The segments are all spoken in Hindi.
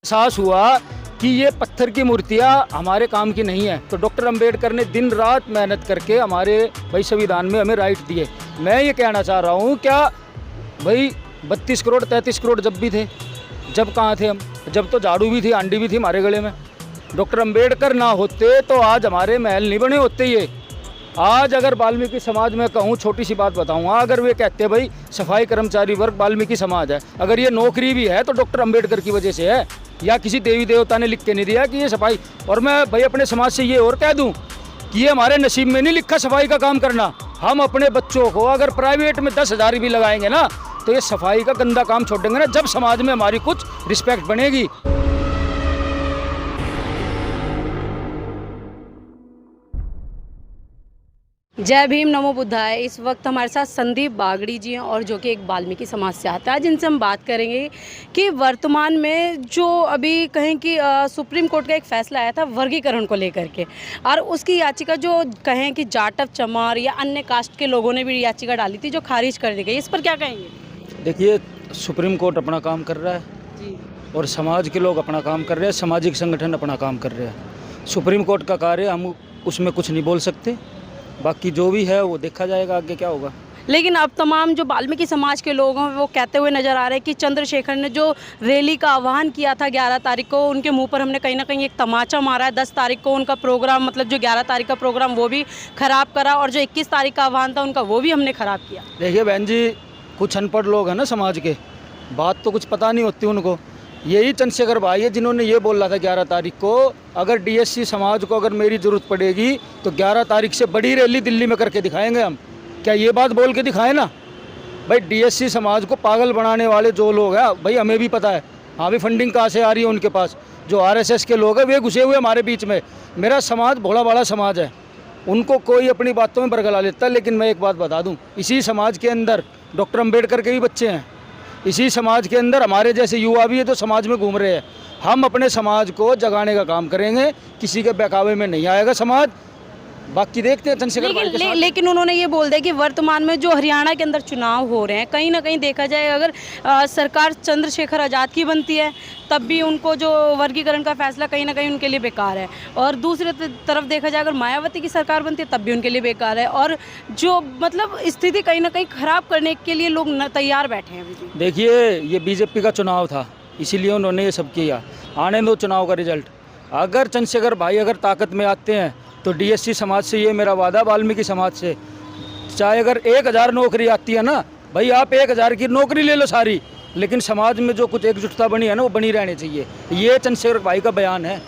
एहसास हुआ कि ये पत्थर की मूर्तियाँ हमारे काम की नहीं है। तो डॉक्टर अंबेडकर ने दिन रात मेहनत करके हमारे भाई संविधान में हमें राइट दिए। मैं ये कहना चाह रहा हूँ, क्या भाई 32 करोड़ 33 करोड़ जब भी थे, जब कहाँ थे हम? जब तो झाड़ू भी थी, आंडी भी थी हमारे गले में। डॉक्टर अंबेडकर ना होते तो आज हमारे महल नहीं बने होते। ये आज अगर वाल्मीकि समाज में कहूँ, छोटी सी बात बताऊँगा, अगर वे कहते भाई सफाई कर्मचारी वर्ग वाल्मीकि समाज है, अगर ये नौकरी भी है तो डॉक्टर अंबेडकर की वजह से है, या किसी देवी देवता ने लिख के नहीं दिया कि ये सफाई। और मैं भाई अपने समाज से ये और कह दूँ कि ये हमारे नसीब में नहीं लिखा सफाई का काम करना। हम अपने बच्चों को अगर प्राइवेट में 10,000 भी लगाएंगे ना, तो ये सफाई का गंदा काम छोड़ देंगे ना, जब समाज में हमारी कुछ रिस्पेक्ट बनेगी। जय भीम, नमो बुद्धाय। इस वक्त हमारे साथ संदीप बागड़ी जी हैं, और जो कि एक वाल्मीकि समाज से आते हैं। आज इनसे हम बात करेंगे कि वर्तमान में जो अभी कहें कि सुप्रीम कोर्ट का एक फैसला आया था वर्गीकरण को लेकर के, और उसकी याचिका जो कहें कि जाटव चमार या अन्य कास्ट के लोगों ने भी याचिका डाली थी, जो खारिज कर दी गई। इस पर क्या कहेंगे? देखिए, सुप्रीम कोर्ट अपना काम कर रहा है जी, और समाज के लोग अपना काम कर रहे हैं, सामाजिक संगठन अपना काम कर रहे हैं। सुप्रीम कोर्ट का कार्य, हम उसमें कुछ नहीं बोल सकते। बाकी जो भी है वो देखा जाएगा आगे क्या होगा। लेकिन अब तमाम जो वाल्मीकि समाज के लोग हैं वो कहते हुए नज़र आ रहे हैं कि चंद्रशेखर ने जो रैली का आह्वान किया था 11 तारीख को, उनके मुंह पर हमने कहीं ना कहीं एक तमाचा मारा है। 10 तारीख को उनका प्रोग्राम, मतलब जो 11 तारीख का प्रोग्राम, वो भी ख़राब करा, और जो 21 तारीख का आह्वान था उनका, वो भी हमने ख़राब किया। देखिए बहन जी, कुछ अनपढ़ लोग हैं ना समाज के, बात तो कुछ पता नहीं होती उनको। यही चंद्रशेखर भाई है जिन्होंने ये बोला था 11 तारीख को, अगर डीएससी समाज को अगर मेरी ज़रूरत पड़ेगी तो 11 तारीख से बड़ी रैली दिल्ली में करके दिखाएंगे हम। क्या ये बात बोल के दिखाएं ना भाई? डीएससी समाज को पागल बनाने वाले जो लोग हैं भाई, हमें भी पता है। हाँ भी, फंडिंग कहाँ से आ रही है उनके पास? जो आरएसएस के लोग हैं वे घुसे हुए हमारे बीच में। मेरा समाज भोला भाला समाज है, उनको कोई अपनी बातों में बरगला लेता है। लेकिन मैं एक बात बता दूँ, इसी समाज के अंदर डॉक्टर अम्बेडकर के भी बच्चे हैं, इसी समाज के अंदर हमारे जैसे युवा भी है तो समाज में घूम रहे हैं। हम अपने समाज को जगाने का काम करेंगे, किसी के बहकावे में नहीं आएगा समाज। बाकी देखते हैं चंद्रशेखर भाई के साथ। लेकिन उन्होंने ये बोल दिया कि वर्तमान में जो हरियाणा के अंदर चुनाव हो रहे हैं, कहीं ना कहीं देखा जाए अगर सरकार चंद्रशेखर आज़ाद की बनती है तब भी उनको जो वर्गीकरण का फैसला कहीं ना कहीं उनके लिए बेकार है, और दूसरी तरफ देखा जाए अगर मायावती की सरकार बनती है तब भी उनके लिए बेकार है, और जो मतलब स्थिति कहीं ना कहीं ख़राब करने के लिए लोग तैयार बैठे हैं अभी भी। देखिए, ये बीजेपी का चुनाव था, इसीलिए उन्होंने ये सब किया। आने दो चुनाव का रिजल्ट। अगर चंद्रशेखर भाई अगर ताकत में आते हैं तो डीएससी समाज से, ये मेरा वादा, वाल्मीकि समाज से, चाहे अगर 1000 नौकरी आती है ना भाई, आप 1000 की नौकरी ले लो सारी, लेकिन समाज में जो कुछ एकजुटता बनी है ना वो बनी रहनी चाहिए। ये चंद्रशेखर भाई का बयान है।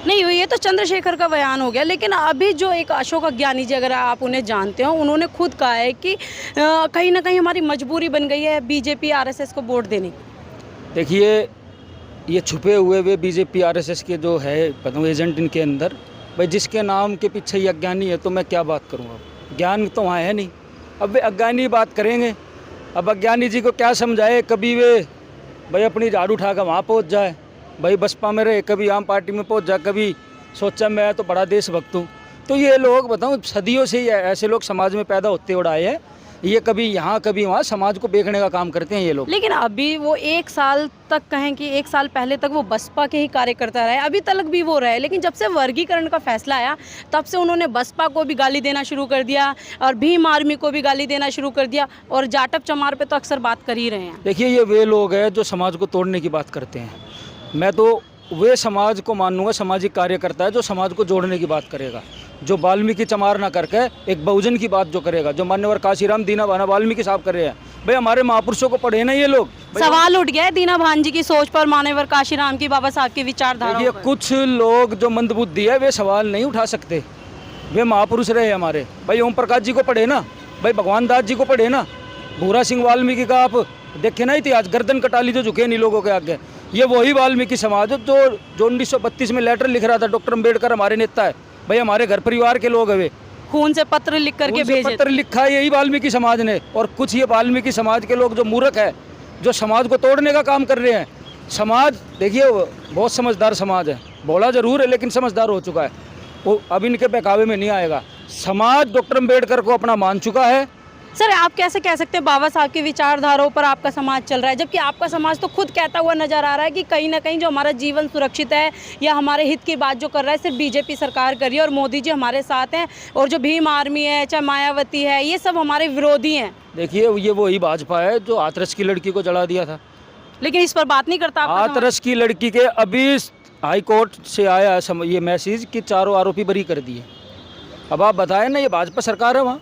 नहीं, ये तो चंद्रशेखर का बयान हो गया, लेकिन अभी जो एक अशोक अज्ञानी जी, अगर आप उन्हें जानते हो, उन्होंने खुद कहा है कि कहीं ना कहीं हमारी मजबूरी बन गई है बीजेपी आरएसएस को वोट देने की। देखिए, ये छुपे हुए वे बीजेपी आरएसएस के जो है एजेंट इनके अंदर, भाई जिसके नाम के पीछे ये अज्ञानी है तो मैं क्या बात करूँगा? ज्ञान तो वहाँ है नहीं। अब वे अज्ञानी बात करेंगे, अब अज्ञानी जी को क्या समझाए? कभी वे भाई अपनी झाड़ू उठा कर वहाँ पहुँच जाए, भाई बसपा में रहे, कभी आम पार्टी में पहुँच जाए, कभी सोचा मैं तो बड़ा देशभक्त हूँ। तो ये लोग बताऊँ, सदियों से ही ऐसे लोग समाज में पैदा होते उड़ाए हैं। ये कभी यहाँ कभी वहाँ समाज को बेचने का काम करते हैं ये लोग। लेकिन अभी वो 1 साल तक, कहें कि 1 साल पहले तक वो बसपा के ही कार्यकर्ता रहे, अभी तक भी वो रहे, लेकिन जब से वर्गीकरण का फैसला आया तब से उन्होंने बसपा को भी गाली देना शुरू कर दिया, और भीम आर्मी को भी गाली देना शुरू कर दिया, और जाटव चमार पे तो अक्सर बात कर ही रहे हैं। देखिए, ये वे लोग हैं जो समाज को तोड़ने की बात करते हैं। मैं तो वे समाज को मानूंगा, सामाजिक कार्यकर्ता है जो समाज को जोड़ने की बात करेगा, जो वाल्मीकि चमार ना करके एक बहुजन की बात जो करेगा, जो मान्यवर काशीराम दीना भाना वाल्मीकि साहब कर रहे हैं। भाई हमारे महापुरुषों को पढ़े ना ये लोग। सवाल उठ गया है दीना भान जी की सोच पर, मान्यवर काशीराम की, बाबा साहब की विचारधारा। ये कुछ लोग जो मंदबुद्धि है वे सवाल नहीं उठा सकते, वे महापुरुष रहे हमारे। भाई ओम प्रकाश जी को पढ़े ना, भाई भगवान दास जी को पढ़े ना, भूरा सिंह वाल्मीकि का आप देखे ना इतिहास, गर्दन कटाली जो झुके नहीं लोगों के आगे। ये वही वाल्मीकि समाज जो 1932 में लेटर लिख रहा था। डॉक्टर अम्बेडकर हमारे नेता है भाई, हमारे घर परिवार के लोग है वे। खून से पत्र लिख करके भेजे, पत्र लिखा है यही वाल्मीकि समाज ने। और कुछ ये वाल्मीकि समाज के लोग जो मूर्ख है, जो समाज को तोड़ने का काम कर रहे हैं। समाज देखिए बहुत समझदार समाज है, बोला जरूर है लेकिन समझदार हो चुका है, वो अब इनके बहकावे में नहीं आएगा। समाज डॉक्टर अम्बेडकर को अपना मान चुका है, सर आप कैसे कह सकते हैं बाबा साहब की विचारधाराओं पर आपका समाज चल रहा है, जबकि आपका समाज तो खुद कहता हुआ नजर आ रहा है कि कहीं ना कहीं जो हमारा जीवन सुरक्षित है या हमारे हित की बात जो कर रहा है सिर्फ बीजेपी सरकार कर रही है और मोदी जी हमारे साथ हैं, और जो भीम आर्मी है चाहे मायावती है ये सब हमारे विरोधी हैं। देखिए ये वही भाजपा है जो हाथरस की लड़की को जला दिया था। लेकिन इस पर बात नहीं करता आपका समाज। हाथरस की लड़की के अभी हाई कोर्ट से आया है ये मैसेज कि 4 आरोपी बरी कर दिए। अब आप बताएं ना, ये भाजपा सरकार है वहाँ।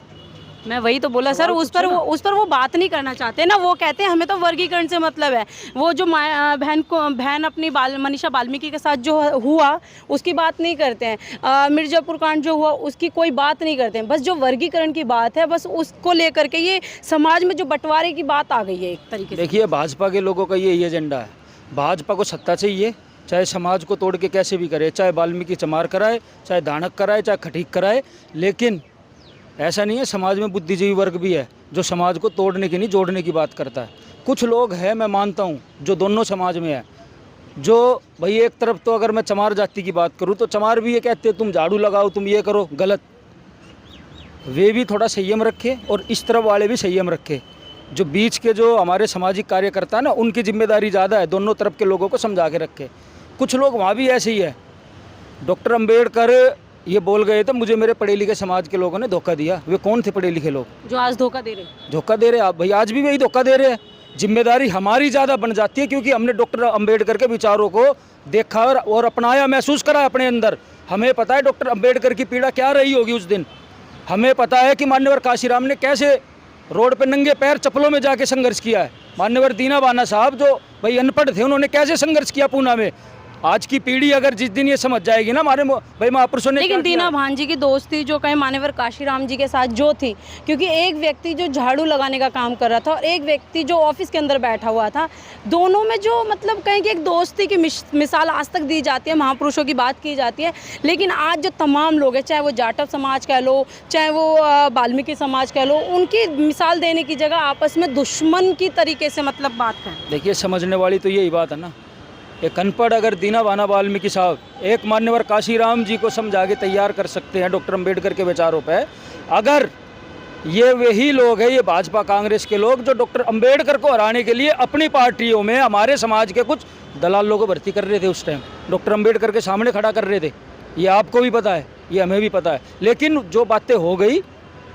मैं वही तो बोला सर, उस पर वो बात नहीं करना चाहते ना। वो कहते हैं हमें तो वर्गीकरण से मतलब है। वो जो बहन अपनी मनीषा वाल्मीकि के साथ जो हुआ उसकी बात नहीं करते हैं, मिर्ज़ापुर कांड जो हुआ उसकी कोई बात नहीं करते हैं। बस जो वर्गीकरण की बात है बस उसको लेकर के ये समाज में जो बंटवारे की बात आ गई है एक तरीके से। देखिए भाजपा के लोगों का यही एजेंडा है। भाजपा को सत्ता चाहिए, चाहे समाज को तोड़ के कैसे भी करे, चाहे वाल्मीकि चमार कराए, चाहे दानक कराए, चाहे खटीक कराए। लेकिन ऐसा नहीं है, समाज में बुद्धिजीवी वर्ग भी है जो समाज को तोड़ने की नहीं जोड़ने की बात करता है। कुछ लोग हैं, मैं मानता हूँ, जो दोनों समाज में है। जो भाई एक तरफ तो अगर मैं चमार जाति की बात करूँ तो चमार भी ये कहते हैं तुम झाड़ू लगाओ, तुम ये करो, गलत। वे भी थोड़ा संयम रखे और इस तरफ वाले भी संयम रखे। जो बीच के जो हमारे सामाजिक कार्यकर्ता है ना, उनकी जिम्मेदारी ज़्यादा है, दोनों तरफ के लोगों को समझा के रखे। कुछ लोग वहाँ भी ऐसे ही है। डॉक्टर अंबेडकर ये बोल गए थे मुझे मेरे पढ़े लिखे समाज के लोगों ने धोखा दिया। वे कौन थे पढ़े लिखे लोग जो आज धोखा दे रहे आप? भाई आज भी वही धोखा दे रहे हैं। जिम्मेदारी हमारी ज़्यादा बन जाती है क्योंकि हमने डॉक्टर अंबेडकर के विचारों को देखा और अपनाया, महसूस करा अपने अंदर। हमें पता है डॉक्टर अंबेडकर की पीड़ा क्या रही होगी उस दिन। हमें पता है कि मान्यवर काशीराम ने कैसे रोड पे नंगे पैर चप्पलों में जाके संघर्ष किया है। मान्यवर दीना बाना साहब जो भाई अनपढ़ थे, उन्होंने कैसे संघर्ष किया पूना में। आज की पीढ़ी अगर जिस दिन ये समझ जाएगी ना हमारे भाई महापुरुषों ने, लेकिन दीना भांजी की दोस्ती जो कहीं मान्यवर काशीराम जी के साथ जो थी, क्योंकि एक व्यक्ति जो झाड़ू लगाने का काम कर रहा था और एक व्यक्ति जो ऑफिस के अंदर बैठा हुआ था, दोनों में जो मतलब कहीं कि एक दोस्ती की मिसाल आज तक दी जाती है, महापुरुषों की बात की जाती है। लेकिन आज जो तमाम लोग हैं, चाहे वो जाटव समाज कह लो, चाहे वो वाल्मीकि समाज कह लो, उनकी मिसाल देने की जगह आपस में दुश्मन की तरीके से मतलब बात करें। देखिए समझने वाली तो यही बात है ना। एक अनपढ़ अगर दीना बाना वाल्मीकि साहब एक मान्यवर काशीराम जी को समझा के तैयार कर सकते हैं डॉक्टर अंबेडकर के विचारों पे, अगर ये वही लोग हैं, ये भाजपा कांग्रेस के लोग जो डॉक्टर अंबेडकर को हराने के लिए अपनी पार्टियों में हमारे समाज के कुछ दलालों को भर्ती कर रहे थे, उस टाइम डॉक्टर अंबेडकर के सामने खड़ा कर रहे थे। ये आपको भी पता है, ये हमें भी पता है। लेकिन जो बातें हो गई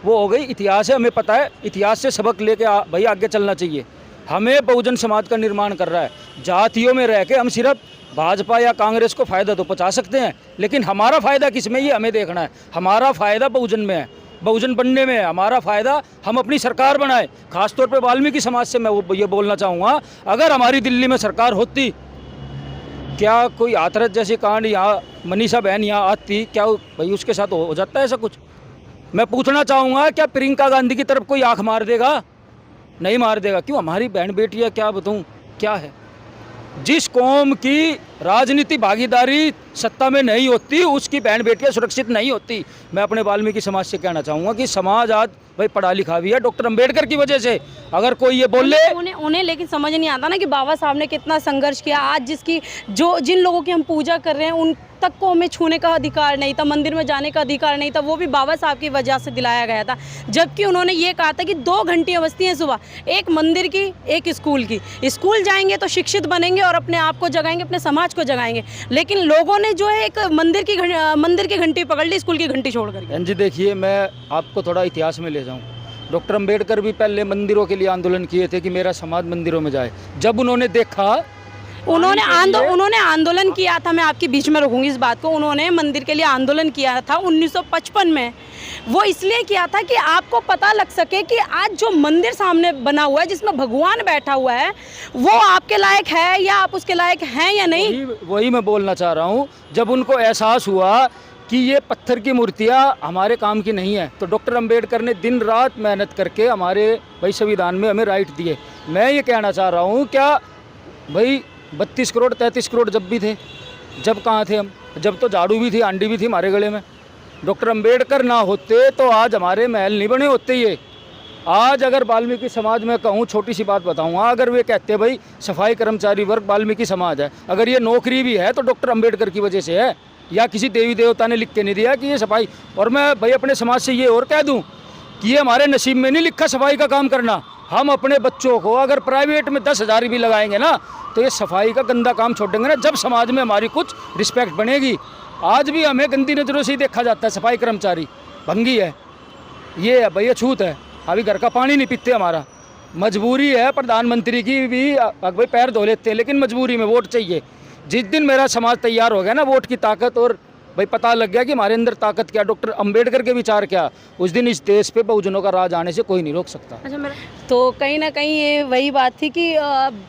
वो हो गई, इतिहास है, हमें पता है। इतिहास से सबक लेके भाई आगे चलना चाहिए। हमें बहुजन समाज का निर्माण कर रहा है। जातियों में रह के हम सिर्फ भाजपा या कांग्रेस को फ़ायदा तो पहुंचा सकते हैं, लेकिन हमारा फ़ायदा किस में, ये हमें देखना है। हमारा फ़ायदा बहुजन में है, बहुजन बनने में है। हमारा फ़ायदा हम अपनी सरकार बनाए। खासतौर पे वाल्मीकि समाज से मैं ये बोलना चाहूँगा, अगर हमारी दिल्ली में सरकार होती, क्या कोई हाथरस जैसी कांड यहाँ मनीषा बहन यहाँ आती, क्या भाई उसके साथ हो जाता है ऐसा कुछ? मैं पूछना चाहूँगा, क्या प्रियंका गांधी की तरफ कोई आँख मार देगा? नहीं मार देगा। क्यों? हमारी बहन बेटियाँ, क्या बताऊँ क्या है। जिस कौम की राजनीति भागीदारी सत्ता में नहीं होती, उसकी बहन बेटियाँ सुरक्षित नहीं होती। मैं अपने वाल्मीकि समाज से कहना चाहूँगा कि समाज आज भाई पढ़ा लिखा भी है डॉक्टर अंबेडकर की वजह से। अगर कोई ये बोल ले उन्हें लेकिन समझ नहीं आता ना कि बाबा साहब ने कितना संघर्ष किया। आज जिन लोगों की हम पूजा कर रहे हैं उन तक को हमें छूने का अधिकार नहीं था, मंदिर में जाने का अधिकार नहीं था, वो भी बाबा साहब की वजह से दिलाया गया था। जबकि उन्होंने ये कहा था कि 2 घंटियाँ बजती हैं सुबह, एक मंदिर की एक स्कूल की। स्कूल जाएंगे तो शिक्षित बनेंगे और अपने आप को जगाएंगे, अपने समाज को जगाएंगे। लेकिन लोगों ने जो है एक मंदिर की घंटी पकड़ ली, स्कूल की घंटी छोड़ कर। जी देखिए, मैं आपको थोड़ा इतिहास में ले जाऊँ। डॉक्टर अंबेडकर भी पहले मंदिरों के लिए आंदोलन किए थे कि मेरा समाज मंदिरों में जाए। जब उन्होंने देखा, उन्होंने आंदोलन किया था, मैं आपके बीच में रोकूंगी इस बात को, उन्होंने मंदिर के लिए आंदोलन किया था 1955 में। वो इसलिए किया था कि आपको पता लग सके कि आज जो मंदिर सामने बना हुआ है जिसमें भगवान बैठा हुआ है, वो आपके लायक है या आप उसके लायक हैं या नहीं। वही मैं बोलना चाह रहा हूँ। जब उनको एहसास हुआ कि ये पत्थर की मूर्तियाँ हमारे काम की नहीं है, तो डॉक्टर अंबेडकर ने दिन रात मेहनत करके हमारे भाई संविधान में हमें राइट दिए। मैं ये कहना चाह रहा हूँ, क्या भाई 32 करोड़ 33 करोड़ जब भी थे, जब कहाँ थे हम? जब तो झाड़ू भी थी, आंडी भी थी हमारे गले में। डॉक्टर अंबेडकर ना होते तो आज हमारे महल नहीं बने होते। ये आज अगर वाल्मीकि समाज में कहूँ, छोटी सी बात बताऊँगा, अगर वे कहते भाई सफाई कर्मचारी वर्ग वाल्मीकि समाज है, अगर ये नौकरी भी है तो डॉक्टर अंबेडकर की वजह से है, या किसी देवी देवता ने लिख के नहीं दिया कि ये सफाई। और मैं भाई अपने समाज से ये और कह दूँ कि ये हमारे नसीब में नहीं लिखा सफाई का काम करना। हम अपने बच्चों को अगर प्राइवेट में 10,000 भी लगाएंगे ना, तो ये सफाई का गंदा काम छोड़ेंगे ना, जब समाज में हमारी कुछ रिस्पेक्ट बनेगी। आज भी हमें गंदी नज़रों से ही देखा जाता है, सफाई कर्मचारी भंगी है, ये है भैया छूत है, अभी घर का पानी नहीं पीते। हमारा मजबूरी है, प्रधानमंत्री की भी भाई पैर धो लेते हैं, लेकिन मजबूरी में वोट चाहिए। जिस दिन मेरा समाज तैयार हो गया ना वोट की ताकत, और भाई पता लग गया कि हमारे अंदर ताकत क्या, डॉक्टर अंबेडकर के विचार क्या, उस दिन इस देश पे बहुजनों का राज आने से कोई नहीं रोक सकता। अच्छा, मेरा तो कहीं ना कहीं ये वही बात थी कि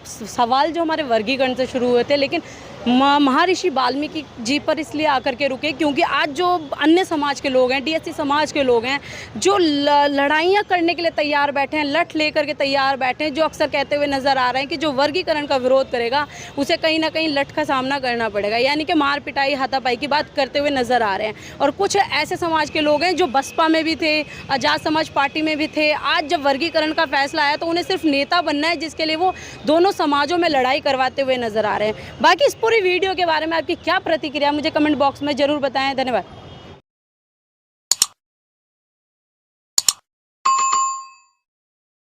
सवाल जो हमारे वर्गीकरण से शुरू हुए थे, लेकिन महर्षि वाल्मीकि जी पर इसलिए आकर के रुके क्योंकि आज जो अन्य समाज के लोग हैं, डीएससी समाज के लोग हैं, जो लड़ाइयाँ करने के लिए तैयार बैठे हैं, लठ लेकर के तैयार बैठे हैं, जो अक्सर कहते हुए नज़र आ रहे हैं कि जो वर्गीकरण का विरोध करेगा उसे कहीं ना कहीं लठ का सामना करना पड़ेगा, यानी कि मार पिटाई हाथापाई की बात करते हुए नज़र आ रहे हैं। और कुछ ऐसे समाज के लोग हैं जो बसपा में भी थे, आज़ाद समाज पार्टी में भी थे। आज जब वर्गीकरण का फैसला आया तो उन्हें सिर्फ नेता बनना है, जिसके लिए वो दोनों समाजों में लड़ाई करवाते हुए नज़र आ रहे हैं। बाकी इस पूरी वीडियो के बारे में आपकी क्या प्रतिक्रिया, मुझे कमेंट बॉक्स में ज़रूर बताएं। धन्यवाद।